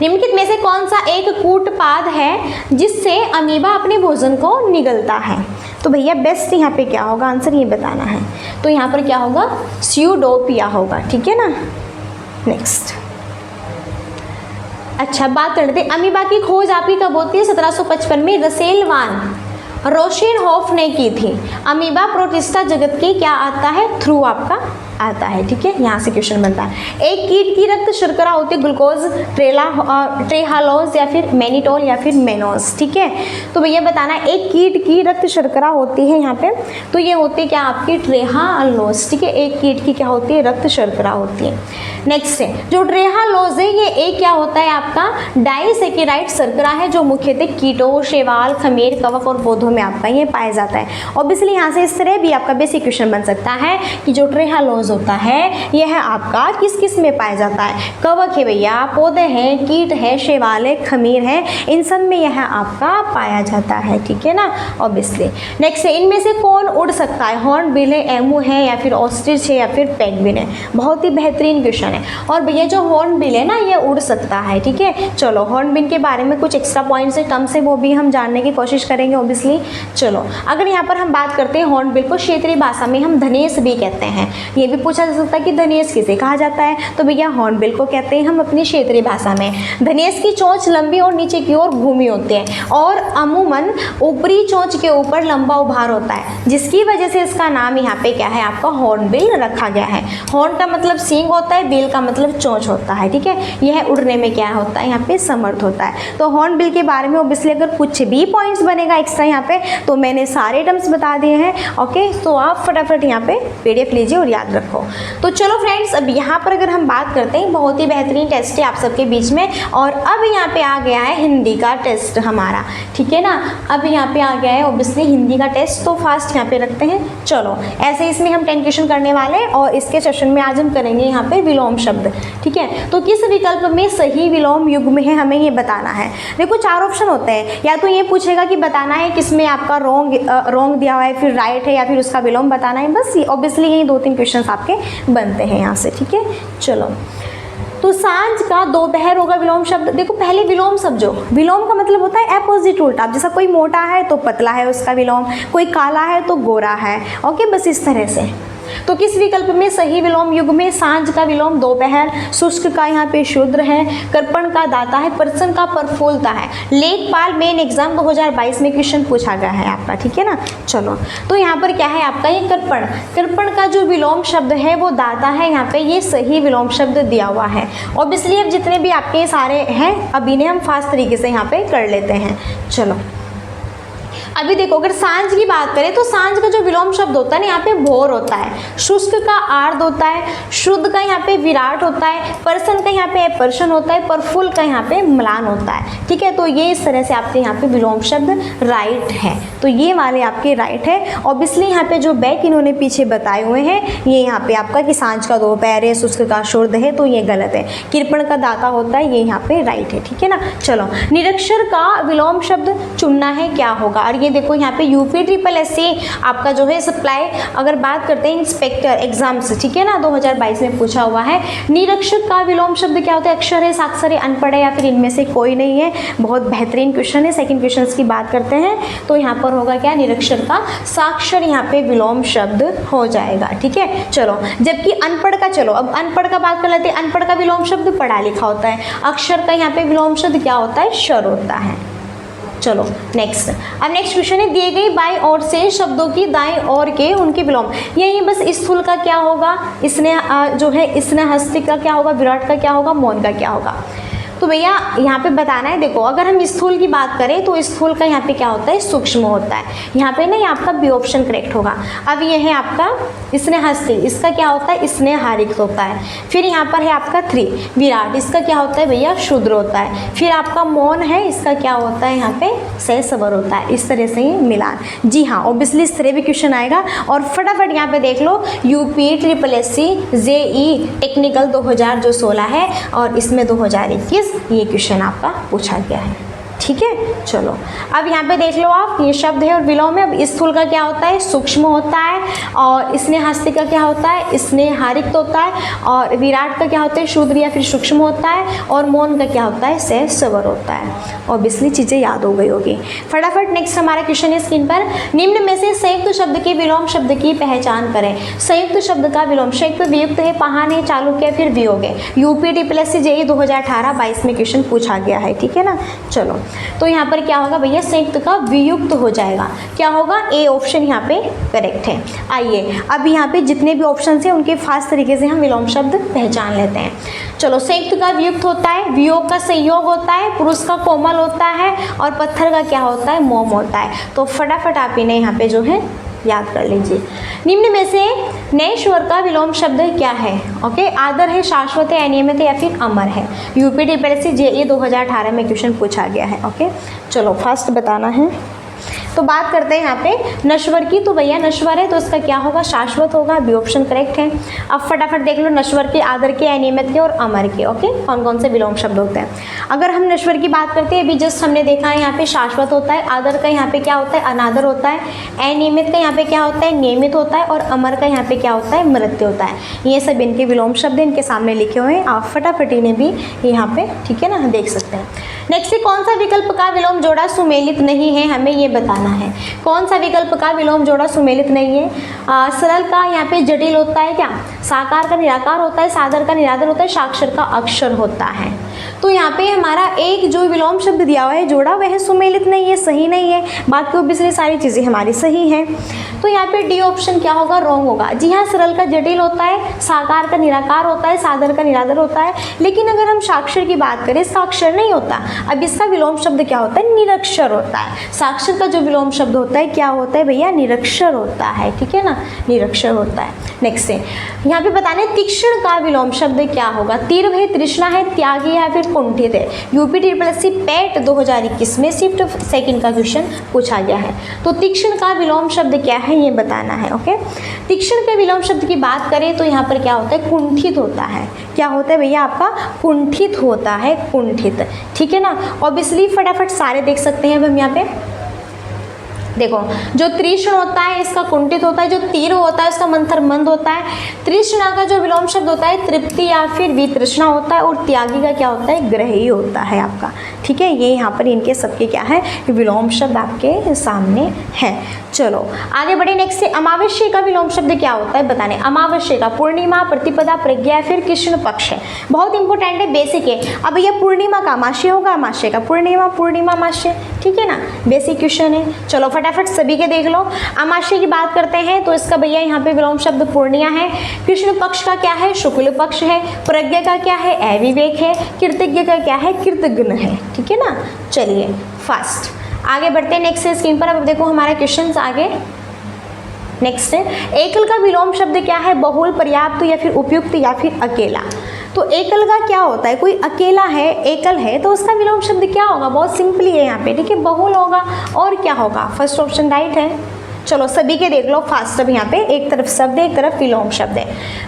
निम्नलिखित में से कौन सा एक कूटपाद है जिससे अमीबा अपने भोजन को निगलता है? तो भैया बेस्ट यहाँ पे क्या होगा? आंसर ये बताना है। तो यहाँ पर क्या होगा? स्यूडोपिया होगा। ठीक है ना। नेक्स्ट, अच्छा बात करते हैं अमीबा की खोज आपकी कब होती है? 1755 में रसेल वान रोशेनहोफ ने की थी। अमीबा प्रोटिस्टा जगत के क्या आता है? थ्रू आपका आता है। ठीक है, यहाँ से क्वेश्चन बनता है। एक कीट की रक्त शर्करा होती है ग्लूकोज, ट्रेहालोज या फिर मैनिटोल या फिर मेनोज। ठीक है, तो भैया बताना एक कीट की रक्त शर्करा होती है यहाँ पे, तो ये होती है क्या आपकी? ट्रेहालोज। ठीक है, एक कीट की क्या होती है? रक्त शर्करा होती है। नेक्स्ट है, जो ट्रेहालोज है ये एक क्या होता है आपका? डाइसेकेराइड शर्करा है, जो मुख्यतः कीटों, शैवाल, खमीर, कवक और पौधों में आपका ये पाया जाता है। ऑब्वियसली यहाँ से इस तरह भी आपका बेसिक क्वेश्चन बन सकता है कि जो ट्रेहालोज होता है यह आपका किस किस में पाया जाता है? कवक है भैया, पौधे हैं, कीट है, शैवाल है, खमीर है, इन सब में यह आपका पाया जाता है। ठीक है ना, ऑब्वियसली। नेक्स्ट है, इनमें से कौन उड़ सकता है? हॉर्नबिल है, एमू है, या फिर ऑस्ट्रिच है, या फिर पेंगुइन है? बहुत ही बेहतरीन क्वेश्चन है। और भैया जो हॉर्नबिल है ना ये उड़ सकता है। ठीक है, चलो हॉर्नबिल के बारे में कुछ एक्स्ट्रा पॉइंट्स है, टर्म्स है, वो भी हम जानने की कोशिश करेंगे ऑब्वियसली। चलो, अगर यहाँ पर हम बात करते हैं हॉर्नबिल को क्षेत्रीय भाषा में हम धनेश भी कहते हैं। ये भी पूछा जा सकता है कि धनेश किसे कहा जाता है? तो भैया हॉर्नबिल को कहते हैं हम अपनी क्षेत्रीय भाषा में। धनेश की चोंच लंबी और नीचे की ओर घूमी होती है, और अमूमन ऊपरी चोंच के ऊपर लंबा उभार होता है, जिसकी वजह से इसका नाम यहाँ पे क्या है आपका? हॉर्नबिल रखा गया है। हॉर्न का मतलब सींग होता है, बिल का मतलब चोंच होता है। ठीक है, यह उड़ने में क्या होता है? यहाँ पे समर्थ होता है। तो हॉर्नबिल के बारे में ऑब्वियसली अगर कुछ भी पॉइंट्स बनेगा एक्स्ट्रा यहाँ पे, तो मैंने सारे टर्म्स बता दिए हैं। ओके, तो आप फटाफट यहाँ पे PDF लीजिए और याद रखो। तो चलो फ्रेंड्स, अब यहाँ पर अगर हम बात करते हैं, बहुत ही बेहतरीन टेस्ट है आप सबके बीच में, और अब यहाँ पे आ गया है हिंदी का टेस्ट हमारा। ठीक है ना, अब यहाँ पे आ गया है ऑब्वियसली हिंदी का टेस्ट, तो फास्ट यहाँ पे रखते हैं। चलो, ऐसे इसमें हम 10 क्वेश्चन करने वाले हैं, और इसके सेशन में आज हम करेंगे यहाँ पे विलोम शब्द। ठीक है, तो किस विकल्प में सही विलोम युग्म है हमें ये बताना है। देखो 4 ऑप्शन होते हैं, या तो ये पूछेगा कि बताना है किसमें आपका रॉन्ग दिया हुआ है, फिर राइट है, या फिर उसका विलोम बताना है। बस ऑब्वियसली यही 2-3 क्वेश्चन आपके बनते हैं यहाँ से। ठीक है, चलो, तो सांझ का दोपहर होगा विलोम शब्द। देखो पहले विलोम समझो, विलोम का मतलब होता है अपोजिट, उल्टा। जैसा कोई मोटा है तो पतला है उसका विलोम, कोई काला है तो गोरा है। ओके, बस इस तरह से। तो किस विकल्प में सही विलोम युग में सांझ का विलोम दोपहर, शुष्क का यहाँ पे शूद्र है, कृपण का दाता है, प्रसन्न का प्रफुल्लता है। लेखपाल मेन एग्जाम 2022 में क्वेश्चन पूछा गया है आपका। ठीक है ना, चलो, तो यहाँ पर क्या है आपका? ये कृपण, कृपण का जो विलोम शब्द है वो दाता है। यहाँ पे ये सही विलोम शब्द दिया हुआ है। ऑब्वियसली अब जितने भी आपके सारे हैं अब इन्हें हम फास्ट तरीके से यहाँ पे कर लेते हैं। चलो, अभी देखो अगर सांझ की बात करें तो सांझ का जो विलोम शब्द होता है ना यहाँ पे भोर होता है, शुष्क का आर्द होता है, शुद्ध का यहाँ पे विराट होता है, प्रसन्न का यहाँ पे पर्शन होता है, प्रफुल्ल का यहाँ पे म्लान होता है। ठीक है, तो ये इस तरह से आपके यहाँ पे विलोम शब्द राइट है। तो ये वाले आपके राइट है। ऑब्वियसली यहाँ पे जो बैक इन्होंने पीछे बताए हुए हैं ये यहाँ पे आपका कि सांझ का दोपहर है, शुष्क का शुद्ध है, तो ये गलत है। कृपण का दाता होता है, ये यहाँ पे राइट है। ठीक है ना, चलो, निरक्षर का विलोम शब्द चुनना है क्या होगा? और ये देखो यहाँ पे UPSSC आपका जो है सप्लाई, अगर बात करते हैं इंस्पेक्टर एग्जाम से, ठीक है ना, 2022 में पूछा हुआ है। निरीक्षक का विलोम शब्द क्या होता है? अक्षर है, साक्षर है, अनपढ़ है, या फिर इनमें से कोई नहीं है? बहुत बेहतरीन क्वेश्चन है। सेकंड क्वेश्चन की बात करते हैं तो यहाँ पर होगा क्या? निरीक्षक का साक्षर यहाँ पे विलोम शब्द हो जाएगा, ठीक है। चलो, जबकि अनपढ़ का, चलो अब अनपढ़ का बात कर लेते हैं। अनपढ़ का विलोम शब्द पढ़ा लिखा होता है। अक्षर का यहाँ पे विलोम शब्द क्या होता है? शर होता है। चलो नेक्स्ट, अब नेक्स्ट क्वेश्चन है, दिए गई बाईं ओर से शब्दों की दाईं ओर के उनके विलोम। यही बस स्थूल का क्या होगा, इसने जो है इसने हस्ती का क्या होगा, विराट का क्या होगा, मौन का क्या होगा। तो भैया यहाँ पे बताना है, देखो अगर हम स्थूल की बात करें तो स्थूल का यहाँ पे क्या होता है? सूक्ष्म होता है। यहाँ पे ना आपका बी ऑप्शन करेक्ट होगा। अब ये है आपका इसने हस्ती, इसका क्या होता है? इसने हारिक होता है। फिर यहाँ पर है आपका 3 विराट, इसका क्या होता है भैया? शूद्र होता है। फिर आपका मौन है, इसका क्या होता है? यहाँ पे से सबर होता है। इस तरह से ही मिलान। जी हाँ, ऑब्वियसली इस तरह भी क्वेश्चन आएगा। और फटाफट यहाँ पे देख लो, UPSSC JEE टेक्निकल 2016 है और इसमें 2021 ये क्वेश्चन आपका पूछा गया है, ठीक है। चलो अब यहाँ पे देख लो आप, ये शब्द है और विलोम है। अब स्थूल का क्या होता है? सूक्ष्म होता है। और स्नेह हस्ती का क्या होता है? स्नेह हारिक होता है। और विराट का क्या होता है? शूद्र या फिर सूक्ष्म होता है। और मौन का क्या होता है? से सवर होता है। ऑब्वियसली चीज़ें याद हो गई होगी। फटाफट नेक्स्ट हमारा क्वेश्चन है स्क्रीन पर, निम्न में से संयुक्त शब्द के विलोम शब्द की पहचान करें। संयुक्त शब्द का विलोम, संयुक्त वियुक्त है, पाहन है, चालुक्य, फिर वियोग है। UPSSC JEE 2018-22 में क्वेश्चन पूछा गया है, ठीक है ना। चलो तो यहाँ पर क्या होगा भैया? संयुक्त का वियुक्त हो जाएगा। क्या होगा? ए ऑप्शन यहाँ पे करेक्ट है। आइए अब यहाँ पे जितने भी ऑप्शन हैं उनके फास्ट तरीके से हम विलोम शब्द पहचान लेते हैं। चलो, संयुक्त का वियुक्त होता है, वियोग का संयोग होता है, पुरुष का कोमल होता है और पत्थर का क्या होता है? मोम होता है। तो फटाफट आप इन्हें यहाँ पे जो है याद कर लीजिए। निम्न में से नए स्वर का विलोम शब्द क्या है? ओके, आदर है, शाश्वत है, अनियमित है, या फिर अमर है। UPSSC JEE 2018 में क्वेश्चन पूछा गया है। ओके, चलो फास्ट बताना है। तो बात करते हैं यहाँ पे नश्वर की। तो भैया नश्वर है तो इसका क्या होगा? शाश्वत होगा। बी ऑप्शन करेक्ट है। अब फटाफट देख लो, नश्वर के, आदर के, अनियमित के और अमर के। ओके, कौन कौन से विलोम शब्द होते हैं? अगर हम नश्वर की बात करते हैं, अभी जस्ट हमने देखा है यहाँ पे शाश्वत होता है, आदर का यहाँ पे क्या होता है? अनादर होता है, अनियमित का यहाँ पे क्या होता है? नियमित होता है, और अमर का यहाँ पे क्या होता है? मृत्यु होता है। ये सब इनके विलोम शब्द इनके सामने लिखे हुए हैं, आप फटाफट इन्हें भी यहाँ पे, ठीक है ना, देख सकते हैं। नेक्स्ट, कौन सा विकल्प का विलोम जोड़ा सुमेलित नहीं है? हमें ये बताना है कौन सा विकल्प का विलोम जोड़ा सुमेलित नहीं है। सरल का यहाँ पे जटिल होता है क्या? साकार का निराकार होता है, सादर का निरादर होता है, साक्षर का अक्षर होता है। तो यहाँ पे हमारा एक जो विलोम शब्द दिया हुआ है जोड़ा, वह सुमेलित नहीं है, सही नहीं है। बाकी ऑब्वियसली सारी चीज़ें हमारी सही हैं। तो यहाँ पे डी ऑप्शन क्या होगा? रॉन्ग होगा। जी हाँ, सरल का जटिल होता है, साकार का निराकार होता है, सादर का निरादर होता है। लेकिन अगर हम साक्षर की बात करें, इसका अक्षर नहीं होता। अब इसका विलोम शब्द क्या होता है? निरक्षर होता है। साक्षर का जो विलोम शब्द होता है क्या होता है भैया? निरक्षर होता है, ठीक है ना, निरक्षर होता है। नेक्स्ट है यहाँ पे बताने, तीक्ष्ण का विलोम शब्द क्या होगा? तीव्र है, तृष्णा है, त्यागी है, फिर कुंठित है। UPSSC PET 2021 में शिफ्ट सेकंड का क्वेश्चन पूछा गया है। तो तीक्ष्ण का विलोम शब्द क्या है ये बताना है। ओके, तीक्ष्ण के विलोम शब्द की बात करें तो यहाँ पर क्या होता है? कुंठित होता है। क्या होता है भैया? आपका कुंठित होता है, कुंठित, ठीक है ना। ऑब्वियसली फटाफट सारे देख सकते हैं अब हम यहाँ पे। देखो, जो तृष्ण होता है इसका कुंठित होता है, जो तीव्र होता है इसका मंथर मंद होता है। तृष्णा का जो विलोम शब्द होता है तृप्ति या फिर वितृष्णा होता है, और त्यागी का क्या होता है? ग्रही होता है आपका, ठीक है। ये यहाँ पर इनके सबके क्या है? विलोम शब्द आपके सामने है। चलो आगे बढ़े। नेक्स्ट से अमावस्या का विलोम शब्द क्या होता है बताने। अमावस्या का पूर्णिमा, प्रतिपदा, प्रज्ञा, फिर कृष्ण पक्ष है। बहुत इंपॉर्टेंट है, बेसिक है। अब ये पूर्णिमा का अमावस्य होगा, अमावस्या का पूर्णिमा, पूर्णिमा अमावस्या, ठीक है ना, बेसिक क्वेश्चन है। चलो फटाफट सभी के देख लो। अमावस्या की बात करते हैं तो इसका भैया यहाँ पे विलोम शब्द पूर्णिया है। कृष्ण पक्ष का क्या है? शुक्ल पक्ष है। प्रज्ञा का क्या है? अविवेक है। कृतज्ञ का क्या है? कृतघ्न है, ठीक है ना। चलिए फास्ट आगे बढ़ते हैं नेक्स्ट स्क्रीन पर। अब देखो हमारा क्वेश्चन आगे नेक्स्ट है, एकल का विलोम शब्द क्या है? बहुल, पर्याप्त, या फिर उपयुक्त, या फिर अकेला। तो एकल का क्या होता है? कोई अकेला है, एकल है, तो उसका विलोम शब्द क्या होगा? बहुत सिंपली है यहाँ पे, ठीक है, बहुल होगा। और क्या होगा? फर्स्ट ऑप्शन राइट है, चलो सभी के देख लो फास्ट। अब यहाँ पे एक तरफ शब्द है, एक तरफ विलोम शब्द है।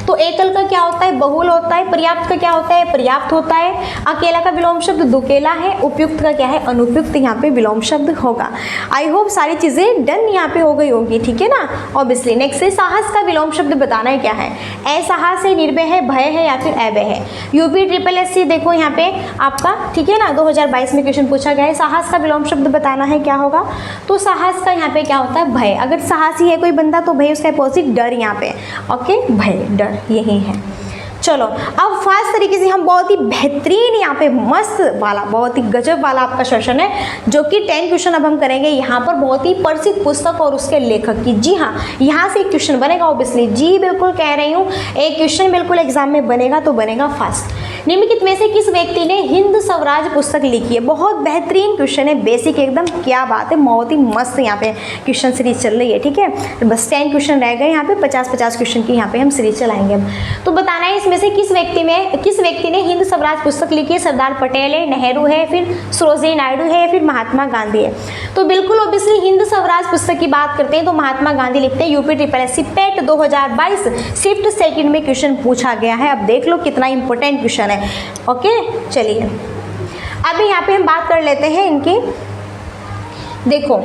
तो एकल का क्या होता है? बहुल होता है। पर्याप्त का क्या होता है? पर्याप्त होता है। अकेला का विलोम शब्द दुकेला है। उपयुक्त का क्या है? अनुपयुक्त यहाँ पे विलोम शब्द होगा। आई होप सारी चीजें डन यहाँ पे हो गई होगी, ठीक है ना। ऑब्वियसली नेक्स्ट है साहस का विलोम शब्द बताना है क्या है? असाहस है, निर्भय है, भय है या फिर अभय है। यूपी ट्रिपल एससी देखो यहाँ पे आपका, ठीक है ना, 2022 में क्वेश्चन पूछा गया है, साहस का विलोम शब्द बताना है क्या होगा? तो साहस का यहाँ पे क्या होता है? भय। अगर साहसी है कोई बंदा तो भय उसका अपोजिट डर यहाँ पे, ओके, भय, डर यही है। चलो अब फास्ट तरीके से हम बहुत ही बेहतरीन यहाँ पे मस्त वाला, बहुत ही गजब वाला आपका सेशन है, जो कि 10 क्वेश्चन अब हम करेंगे यहाँ पर बहुत ही प्रसिद्ध पुस्तक और उसके लेखक की। जी हाँ, यहाँ से एक क्वेश्चन बनेगा ऑब्वियसली, जी बिल्कुल कह रही हूँ, एक क्वेश्चन बिल्कुल एग्जाम में बनेगा तो बनेगा फास्ट। निम्नलिखित में से किस व्यक्ति ने हिंद स्वराज पुस्तक लिखी है? बहुत बेहतरीन क्वेश्चन है, बेसिक एकदम, क्या बात है, बहुत ही मस्त यहाँ पे क्वेश्चन सीरीज चल रही है, ठीक है। तो बस 10 क्वेश्चन रह गए यहाँ पे, 50-50 क्वेश्चन की यहाँ पे हम सीरीज चलाएंगे अब। तो बताना है इसमें से किस व्यक्ति ने हिंद स्वराज पुस्तक लिखी है? सरदार पटेल है, नेहरू है, फिर सरोजिनी नायडू है, फिर महात्मा गांधी है। तो बिल्कुल ऑब्वियसली हिंद स्वराज पुस्तक की बात करते हैं तो महात्मा गांधी लिखते हैं। यूपी ट्रिपल एससी पेट 2022 शिफ्ट सेकंड में क्वेश्चन पूछा गया है। अब देख लो कितना इंपॉर्टेंट क्वेश्चन है। ओके चलिए अभी यहाँ पे हम बात कर लेते हैं इनकी। देखो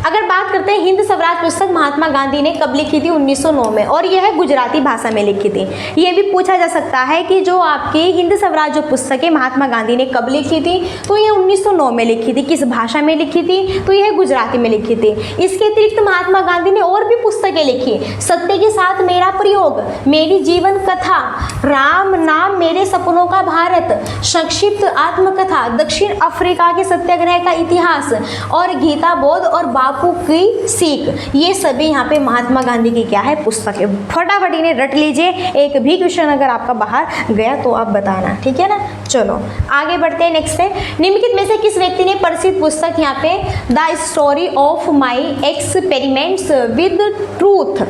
अगर बात करते हैं हिंद स्वराज पुस्तक महात्मा गांधी ने कब लिखी थी? 1909 में, और यह है गुजराती भाषा में लिखी थी। ये भी पूछा जा सकता है कि जो आपकी हिंद स्वराज जो पुस्तक है महात्मा गांधी ने कब लिखी थी? तो ये 1909 में लिखी थी। किस भाषा में लिखी थी? तो यह गुजराती में लिखी थी। इसके अतिरिक्त महात्मा गांधी ने और भी पुस्तकें लिखी, सत्य के साथ मेरा प्रयोग, मेरी जीवन कथा, राम नाम मेरे सपनों का भारत, संक्षिप्त आत्मकथा, दक्षिण अफ्रीका के सत्याग्रह का इतिहास और गीता बोध और बापू की सीख। ये सभी यहाँ पे महात्मा गांधी की क्या है? पुस्तक है। फटाफट इन्हें रट लीजिए, एक भी क्वेश्चन अगर आपका बाहर गया तो आप बताना, ठीक है ना। चलो आगे बढ़ते हैं। नेक्स्ट है निम्नलिखित में से किस व्यक्ति ने प्रसिद्ध पुस्तक यहाँ पे the story of my experiments with truth,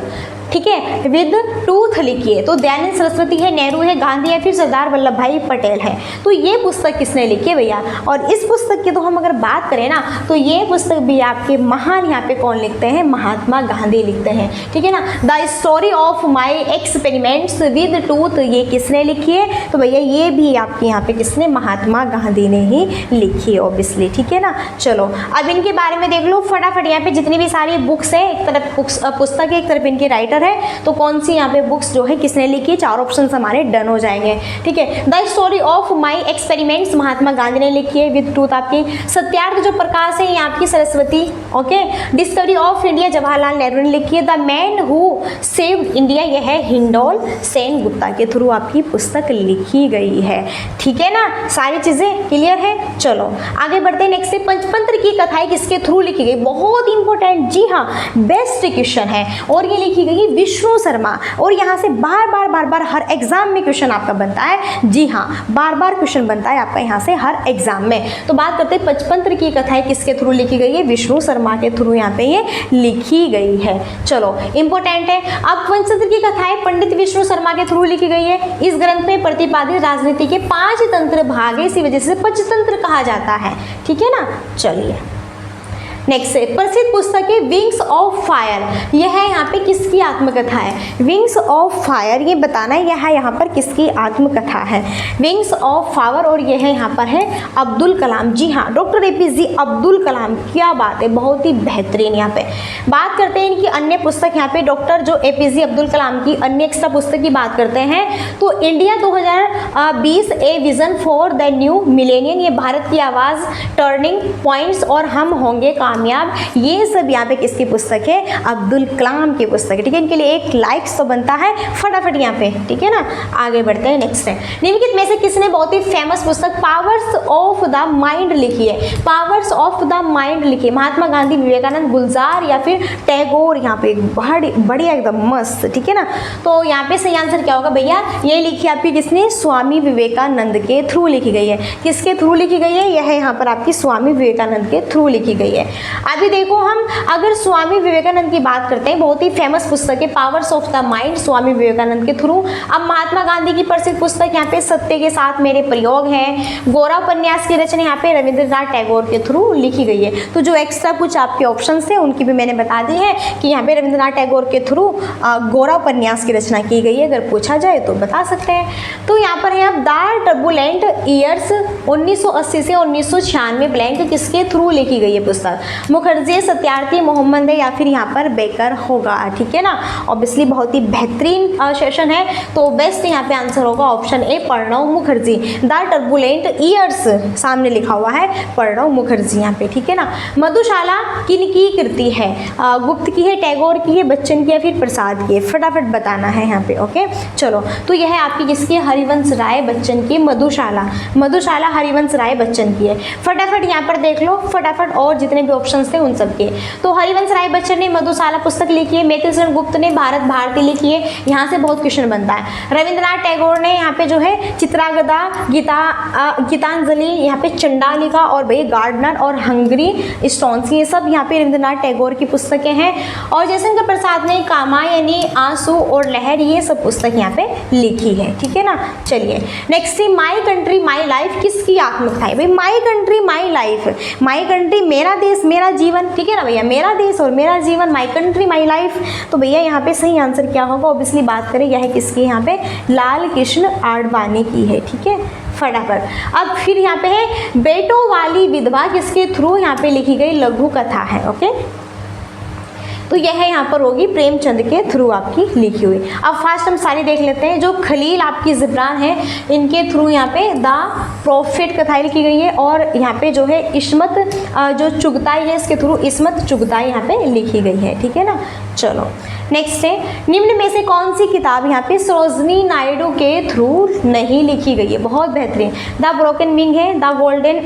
ठीक है, विद ट्रूथ लिखी है? तो दयानंद सरस्वती है, नेहरू है, गांधी है, फिर सरदार वल्लभ भाई पटेल है। तो ये पुस्तक किसने लिखी है भैया? और इस पुस्तक की तो हम अगर बात करें ना तो ये पुस्तक भी आपके महान यहाँ पे कौन लिखते हैं? महात्मा गांधी लिखते हैं, ठीक है ना। The story of my experiments with truth ये किसने लिखी है? तो भैया ये भी आपके यहाँ पे किसने? महात्मा गांधी ने ही लिखी है ऑब्वियसली, ठीक है ना। चलो अब इनके बारे में देख लो फटाफट। यहाँ पे जितनी भी सारी बुक्स है, एक तरफ पुस्तक है, एक तरफ इनके राइटर है, तो कौन सी यहाँ पे बुक्स जो है किसने लिखी है? 4 ऑप्शन हमारे डन हो जाएंगे, ठीक है। The story of my experiments Mahatma Gandhi ने लिखी है। विद ट्रूथ आपकी सत्यार्थ जो प्रकाश है ये आपकी Saraswati, okay. Discovery of India Jawaharlal Nehru ने लिखी है। The man who saved India यह है हिंडोल सेन गुप्ता के थ्रू आपकी पुस्तक लिखी गई है, ठीक है ना। सारी चीजें क्लियर है। चलो आगे बढ़ते हैं। नेक्स्ट है पंचतंत्र की कथाएं किसके थ्रू लिखी गई? बहुत इंपॉर्टेंट, जी हाँ, बेस्ट क्वेश्चन है, और ये लिखी गई विष्णु शर्मा। और यहाँ से बार बार हर एग्जाम में क्वेश्चन आपका बनता है, जी हाँ, बार क्वेश्चन बनता है आपका यहाँ से हर एग्जाम में। तो बात करते हैं पंचतंत्र की कथाएं किसके थ्रू लिखी गई है? विष्णु शर्मा के थ्रू यहाँ पे ये लिखी गई है। चलो इंपॉर्टेंट है। अब पंचतंत्र की कथाएं पंडित विष्णु शर्मा के थ्रू लिखी गई है। इस ग्रंथ में प्रतिपादित राजनीति के 5 तंत्र भाग है, इसी वजह से पंचतंत्र कहा जाता है, ठीक है ना। चलिए नेक्स्ट है प्रसिद्ध पुस्तक है विंग्स ऑफ फायर। यह है यहाँ पे किसकी आत्मकथा है? विंग्स ऑफ फायर ये बताना है यह यहाँ पर किसकी आत्मकथा है? Wings of fire. और यह यहाँ पर है अब्दुल कलाम, जी हाँ, डॉक्टर एपीजे अब्दुल कलाम। क्या बात है, बहुत ही बेहतरीन। यहाँ पे बात करते हैं इनकी अन्य पुस्तक, यहाँ पे डॉक्टर जो एपीजे अब्दुल कलाम की अन्य एक्स्ट्रा पुस्तक की बात करते हैं तो India 2020 a vision for the new millennium, ये भारत की आवाज़, टर्निंग पॉइंट्स और हम होंगे कामयाब, ये सब यहाँ पे किसकी पुस्तक है? अब्दुल कलाम की पुस्तक है, ठीक है। इनके लिए एक लाइक्स तो बनता है फटाफट यहाँ पे, ठीक है ना। आगे बढ़ते हैं। नेक्स्ट है निम्नलिखित में से किसने बहुत ही फेमस पुस्तक पावर्स ऑफ द माइंड लिखी है? पावर्स ऑफ द माइंड लिखी है महात्मा गांधी, विवेकानंद, गुलजार या फिर टैगोर? यहाँ पे बढ़िया एकदम मस्त, ठीक है ना। तो यहाँ पे सही आंसर क्या होगा भैया? ये लिखी आपकी किसने? स्वामी विवेकानंद के थ्रू लिखी गई है। किसके थ्रू लिखी गई है? यह यहाँ पर आपकी स्वामी विवेकानंद के थ्रू लिखी गई है। अभी देखो हम अगर स्वामी विवेकानंद की बात करते हैं, बहुत ही फेमस पुस्तक है powers of the mind Swami Vivekananda के थ्रू। अब महात्मा गांधी की प्रसिद्ध पुस्तक यहाँ पे सत्य के साथ मेरे प्रयोग है। गोरा उपन्यास की रचना यहाँ पे रविंद्रनाथ टैगोर के थ्रू लिखी गई है। तो जो एक्स्ट्रा कुछ आपके ऑप्शन थे उनकी भी मैंने बता दी है कि यहाँ पे रविंद्रनाथ टैगोर के थ्रू गोरा उपन्यास की रचना की गई है, अगर पूछा जाए तो बता सकते हैं। तो यहाँ पर है अब द टर्बुलेंट ईयर्स 1980 से 1996 ब्लैंक किसके थ्रू लिखी गई है पुस्तक? मुखर्जी, सत्यार्थी, मोहम्मद है या फिर यहाँ पर बेकर होगा, ठीक है ना। ऑब्वियसली बहुत ही बेहतरीन सेशन है, तो बेस्ट यहाँ पे आंसर होगा option A Pranab Mukherjee. The turbulent years सामने लिखा हुआ है प्रणव मुखर्जी यहाँ पे, ठीक है ना। मधुशाला किनकी कृति है? गुप्त की है, टैगोर की है, बच्चन की या फिर प्रसाद की है? फटाफट बताना है यहाँ पे। ओके चलो, तो यह है आपकी किसकी? हरिवंश राय बच्चन की मधुशाला। मधुशाला हरिवंश राय बच्चन की है। फटाफट यहाँ पर देख लो फटाफट, और जितने भी ऑप्शंस थे उन सब के। तो हरिवंश राय बच्चन ने मधुशाला पुस्तक लिखी है, मैथिलीशरण गुप्त ने भारत भारती लिखी है, यहाँ से बहुत क्वेश्चन बनता है। रविंद्रनाथ टैगोर ने यहाँ पे जो है चित्रागदा, गीतांजलि, यहाँ पे चंडालिका और भाई गार्डनर और हंगरी स्टोन्स, ये सब यहाँ पे रविंद्रनाथ टैगोर की पुस्तकें हैं। और जयशंकर प्रसाद ने कामायनी, आंसू और लहर, ये सब पुस्तक यहाँ पे लिखी है, ठीक है ना। चलिए नेक्स्ट है माई कंट्री माई लाइफ किसकी आत्मकथा है? भाई my country my life, my country मेरा देश मेरा जीवन, ठीक है ना भैया, मेरा देश और मेरा जीवन, माई कंट्री माई लाइफ। तो भैया यहाँ पे सही आंसर क्या होगा? ऑब्वियसली बात करें यह है किसकी? यहाँ पे लाल कृष्ण आडवाणी की है, ठीक है। फटाफट अब फिर यहाँ पे है बेटों वाली विधवा, किसके थ्रू यहाँ पे लिखी गई लघु कथा है? ओके, तो यह यहाँ पर होगी प्रेमचंद के थ्रू आपकी लिखी हुई। अब फास्ट हम सारी देख लेते हैं। जो खलील आपकी जिब्रान है, इनके थ्रू यहाँ पे द प्रॉफिट कथाएं लिखी गई है, और यहाँ पे जो है इस्मत जो चुगताई है, इसके थ्रू इस्मत चुगताई यहाँ पे लिखी गई है, ठीक है ना। चलो नेक्स्ट है निम्न में से कौन सी किताब यहाँ पे सरोजनी नायडू के थ्रू नहीं लिखी गई है? बहुत बेहतरीन। द ब्रोकन विंग है, द गोल्डन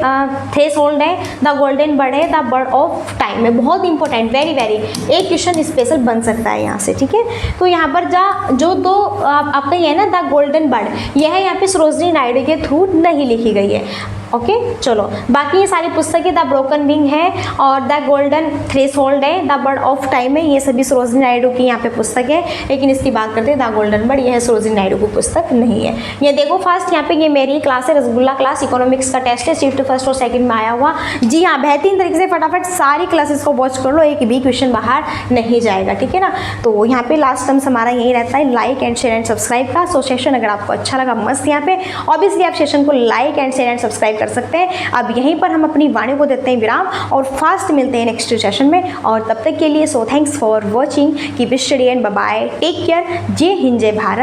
थ्रेशोल्ड है, द गोल्डन बर्ड है, द बर्ड ऑफ टाइम है। बहुत इंपॉर्टेंट, वेरी वेरी, एक क्वेश्चन स्पेशल बन सकता है यहाँ से, ठीक है। तो यहाँ पर जो दो आपका ये है ना द गोल्डन बर्ड, यह यहाँ पे सरोजनी नायडू के थ्रू नहीं लिखी गई है। ओके चलो, बाकी ये सारी पुस्तकें द ब्रोकन विंग है और द गोल्डन थ्रेशोल्ड है, द बर्ड ऑफ टाइम है, ये सभी सरोजनी नायडू की यहाँ पे पुस्तक है। लेकिन इसकी बात करते हैं द गोल्डन बर्ड, यह सरोजनी नायडू की पुस्तक नहीं है। ये देखो फास्ट यहाँ पे ये मेरी क्लास है, रसगुल्ला क्लास, इकोनॉमिक्स का टेस्ट है, शिफ्ट फर्स्ट और सेकंड में आया हुआ। जी हाँ, बेहतरीन तरीके से फटाफट सारी क्लासेस को वॉच कर लो, एक भी क्वेश्चन बाहर नहीं जाएगा, ठीक है ना। तो यहाँ पे लास्ट टर्म्स हमारा यही रहता है, like and share and subscribe का। सो सेशन अगर आपको अच्छा लगा मस्त यहाँ पे ऑब्वियसली आप सेशन को like and share and subscribe कर सकते हैं। अब यहीं पर हम अपनी वाणी को देते हैं विराम और फास्ट मिलते हैं नेक्स्ट सेशन में, और तब तक के लिए so thanks for watching, keep study and bye bye, take care, जय हिंद जय भारत।